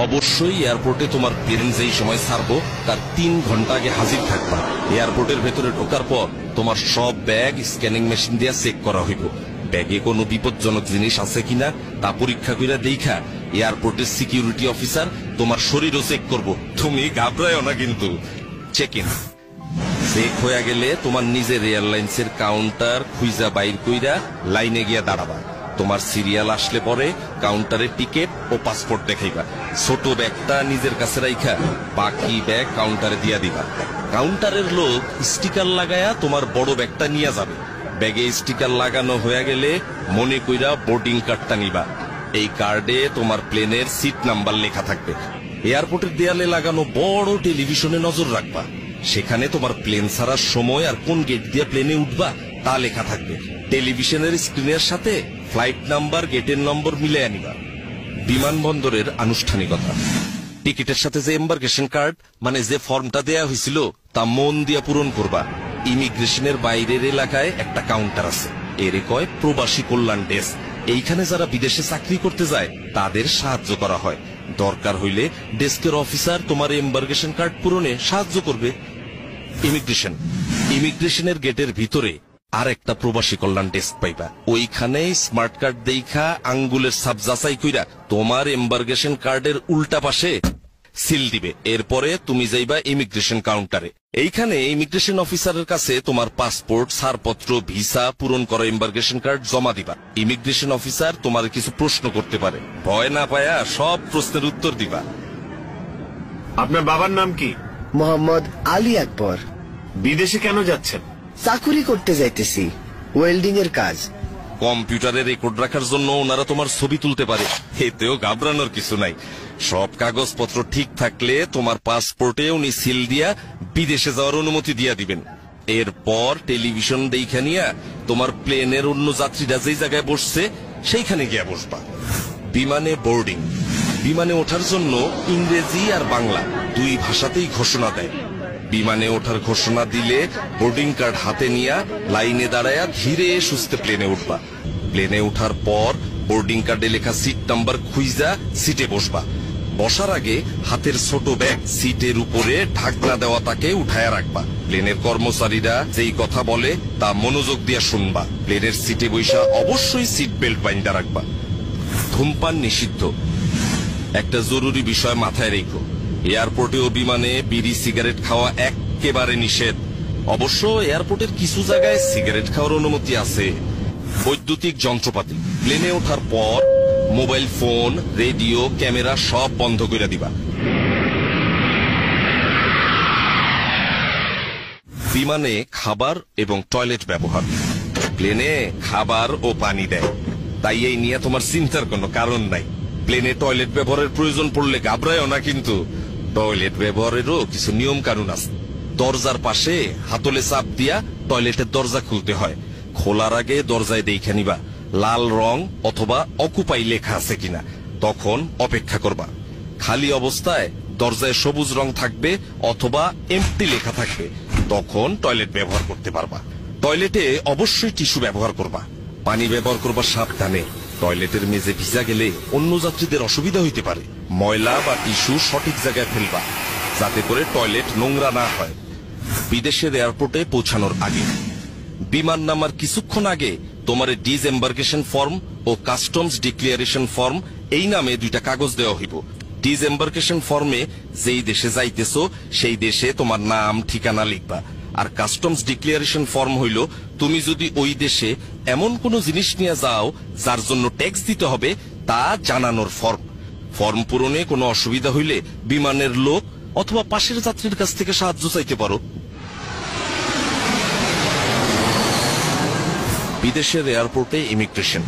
অবশ্যই এয়ারপোর্টে তোমার প্লেন যেই সময় ছাড়বো তার 3 ঘন্টা আগে হাজির থাকবা। এয়ারপোর্টের ভেতরে ঢোকার পর তোমার সব ব্যাগ স্ক্যানিং মেশিন দিয়ে চেক করা হইব। ব্যাগে কোনো বিপজ্জনক জিনিস আছে কিনা তা পরীক্ষা করে দেখা এয়ারপোর্টের সিকিউরিটি অফিসার তোমার শরীরও চেক করব। তুমি ঘাবড়ায়ও না কিন্তু। চেক ইন চেক হয়ে গেলে তোমার নিজের এয়ারলাইন্সের কাউন্টার খুঁজা বাইর কইরা লাইনে গিয়া দাঁড়াবা। তোমার সিরিয়াল আসলে পরে কাউন্টারে টিকেট ও পাসপোর্ট দেখাইবা। ছোট ব্যাগটা নিজের কাছে রাইখা বাকি ব্যাগ কাউন্টারে দিয়া দিবা। কাউন্টারের লোক স্টিকার লাগায়া তোমার বড় ব্যাগটা নিয়ে যাবে। ব্যাগে স্টিকার লাগানো হয়ে গেলে মনে কইরা বোর্ডিং কার্ডটা নিবা। এই কার্ডে তোমার প্লেনের সিট নাম্বার লেখা থাকবে। এয়ারপোর্টের দেয়ালে লাগানো বড় টেলিভিশনে নজর রাখবা। সেখানে তোমার প্লেন ছাড়ার সময় আর কোন গেট দিয়ে প্লেনে উঠবা তা লেখা থাকবে। টেলিভিশনের স্ক্রিনের সাথে ফ্লাইট নাম্বার গেটের নম্বর মিলে আনিবা। বিমানবন্দরের আনুষ্ঠানিকতা, টিকিটের সাথে যে এম্বার্কেশন কার্ড মানে যে ফর্মটা দেয়া হয়েছিল তা মন দিয়া পূরণ করবা। ইমিগ্রেশনের বাইরের এলাকায় একটা কাউন্টার আছে, এর কয় প্রবাসী কল্যাণ ডেস্ক। এইখানে যারা বিদেশে চাকরি করতে যায় তাদের সাহায্য করা হয়। দরকার হইলে ডেস্কের অফিসার তোমার এম্বার্কেশন কার্ড পূরণে সাহায্য করবে। ইমিগ্রেশনের গেটের ভিতরে আর একটা প্রবাসী কল্যাণ ডেস্ক পাইবা। ওইখানে স্মার্ট কার্ড দেখা আঙ্গুলের ছাপ যাচাই কইরা তোমার এম্বার্কেশন কার্ডের উল্টা পাশে সিল দিবে। এরপরে তুমি যাইবা ইমিগ্রেশন কাউন্টারে। এইখানে ইমিগ্রেশন অফিসারের কাছে তোমার পাসপোর্ট, ছাড়পত্র, ভিসা, পূরণ করা এম্বার্কেশন কার্ড জমা দিবা। ইমিগ্রেশন অফিসার তোমার কিছু প্রশ্ন করতে পারে, ভয় না পায়া সব প্রশ্নের উত্তর দিবা। আপনার বাবার নাম কি? মোহাম্মদ আলী আকবর। বিদেশে কেন যাচ্ছেন? চাকুরি করতে যাইতেছি, ওয়েল্ডিং এর কাজ। কম্পিউটারে রেকর্ড রাখার জন্য ওনারা তোমার ছবি তুলতে পারে, এতেও ঘাবড়ানোর কিছু নাই। সব কাগজপত্র ঠিক থাকলে তোমার পাসপোর্টে উনি সিল দিয়া বিদেশে যাওয়ার অনুমতি দিয়া দিবেন। এরপর টেলিভিশন দেখা নিয়া তোমার প্লেনের অন্য যাত্রীরা যেই জায়গায় বসছে সেইখানে গিয়া বসবা। বিমানে বোর্ডিং, বিমানে ওঠার জন্য ইংরেজি আর বাংলা দুই ভাষাতেই ঘোষণা দেয়। বিমানে ওঠার ঘোষণা দিলে বোর্ডিং কার্ড হাতে নিয়া লাইনে দাঁড়ায়া ধীরে সুস্থে প্লেনে উঠবা। প্লেনে ওঠার পর বোর্ডিং কার্ডে লেখা সিট নাম্বার খুঁজা সিটে বসবা। বসার আগে হাতের ছোট ব্যাগ সিটের উপরে ঢাকনা দেওয়া তাকে উঠায়া রাখবা। প্লেনের কর্মচারীরা যেই কথা বলে তা মনোযোগ দিয়া শুনবা। প্লেনের সিটে বৈশা অবশ্যই সিট বেল্ট বাইন্ধা রাখবা। ধূমপান নিষিদ্ধ। একটা জরুরি বিষয় মাথায় রেখো, এয়ারপোর্টে ও বিমানে বিড়ি সিগারেট খাওয়া একেবারে নিষেধ। অবশ্য এয়ারপোর্টের কিছু জায়গায় সিগারেট খাওয়ার অনুমতি আছে। বৈদ্যুতিক যন্ত্রপাতি, প্লেনে ওঠার পর মোবাইল ফোন, রেডিও, ক্যামেরা সব বন্ধ করে দিবা। বিমানে খাবার এবং টয়লেট ব্যবহার, প্লেনে খাবার ও পানি দেয়, তাই এই নিয়ে তোমার চিন্তার কোনো কারণ নাই। প্লেনে টয়লেট ব্যবহারের প্রয়োজন পড়লে ঘাবড়ায়ও না কিন্তু। টয়লেট ব্যবহারেরও কিছু নিয়ম কানুন আছে। দরজার পাশে হাতলে চাপ দিয়া টয়লেটের দরজা খুলতে হয়। খোলার আগে দরজায় দেখে নিবা লাল রং অথবা অকুপাই লেখা আছে কিনা, তখন অপেক্ষা করবা। খালি অবস্থায় দরজায় সবুজ রং থাকবে অথবা এমটি লেখা থাকবে, তখন টয়লেট ব্যবহার করতে পারবা। টয়লেটে অবশ্যই টিস্যু ব্যবহার করবা। পানি ব্যবহার করবা সাবধানে। টয়লেটের মেঝে ভিজা গেলে অন্য যাত্রীদের অসুবিধা হইতে পারে। ময়লা বা টিস্যু সঠিক জায়গায় ফেলবা যাতে করে টয়লেট নোংরা না হয়। বিদেশের এয়ারপোর্টে পৌঁছানোর আগে, বিমান নামার কিছুক্ষণ আগে তোমার ডিসএম্বার্কেশন ফর্ম ও কাস্টমস ডিক্লিয়ারেশন ফর্ম এই নামে দুইটা কাগজ দেওয়া হইব। ডিসএম্বার্কেশন ফর্মে যেই দেশে যাইতেছো সেই দেশে তোমার নাম ঠিকানা লিখবা, আর কাস্টমস ডিক্লিয়ারেশন ফর্ম হইল তুমি যদি ওই দেশে এমন কোন জিনিস নিয়ে যাও যার জন্য ট্যাক্স দিতে হবে তা জানানোর ফর্ম। ফর্ম পূরণে কোনো অসুবিধা হইলে বিমানের লোক অথবা পাশের যাত্রীর কাছ থেকে সাহায্য চাইতে পারো। বিদেশের এয়ারপোর্টে ইমিগ্রেশন,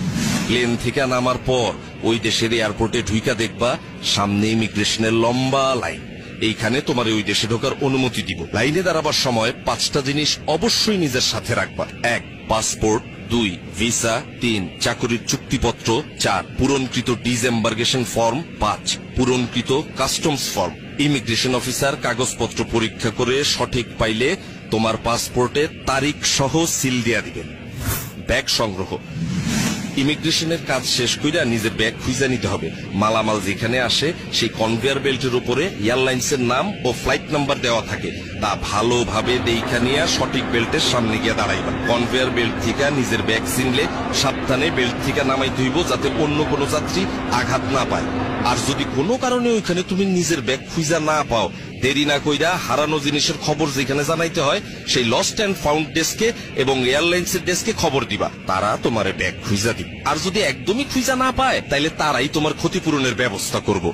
প্লেন থেকে নামার পর ওই দেশের এয়ারপোর্টে ঢুইকা দেখবা সামনে ইমিগ্রেশনের লম্বা লাইন। এইখানে তোমার ওই দেশে ঢোকার অনুমতি দিব। লাইনে দাঁড়াবার সময় 5টা জিনিস অবশ্যই নিজের সাথে রাখবা। 1 পাসপোর্ট, 2 ভিসা, 3 চাকরির চুক্তিপত্র, 4 পূরণকৃত ডিসএম্বার্কেশন ফর্ম, 5 পূরণকৃত কাস্টমস ফর্ম। ইমিগ্রেশন অফিসার কাগজপত্র পরীক্ষা করে সঠিক পাইলে তোমার পাসপোর্টে তারিখ সহ সিল দিয়া দিবেন। ব্যাগ সংগ্রহ, ইমিগ্রেশনের কাজ শেষ কইরা নিজের ব্যাগ খুঁজে নিতে হবে। মালামাল যেখানে আসে সেই কনভেয়ার বেল্টের উপরে এয়ারলাইন্সের নাম ও ফ্লাইট নাম্বার দেওয়া থাকে, তা ভালোভাবে দেইখা নিয়ে সঠিক বেল্টের সামনে গিয়ে দাঁড়াইবা। কনভেয়ার বেল্ট থেকে নিজের ব্যাগ চিনলে সাবধানে বেল্ট থেকে নামাইতে হইব, যাতে অন্য কোনো যাত্রী আঘাত না পায়। আর যদি কোনো কারণে ওইখানে তুমি নিজের ব্যাগ খুঁজা না পাও, দেরি না কইরা হারানো জিনিসের খবর যেখানে জানাইতে হয় সেই লস্ট অ্যান্ড ফাউন্ড ডেস্কে এবং এয়ারলাইন্সের ডেস্কে খবর দিবা, তারা তোমার ব্যাগ খুঁজা দিবে। আর যদি একদমই খুঁজা না পায়, তাইলে তারাই তোমার ক্ষতিপূরণের ব্যবস্থা করব।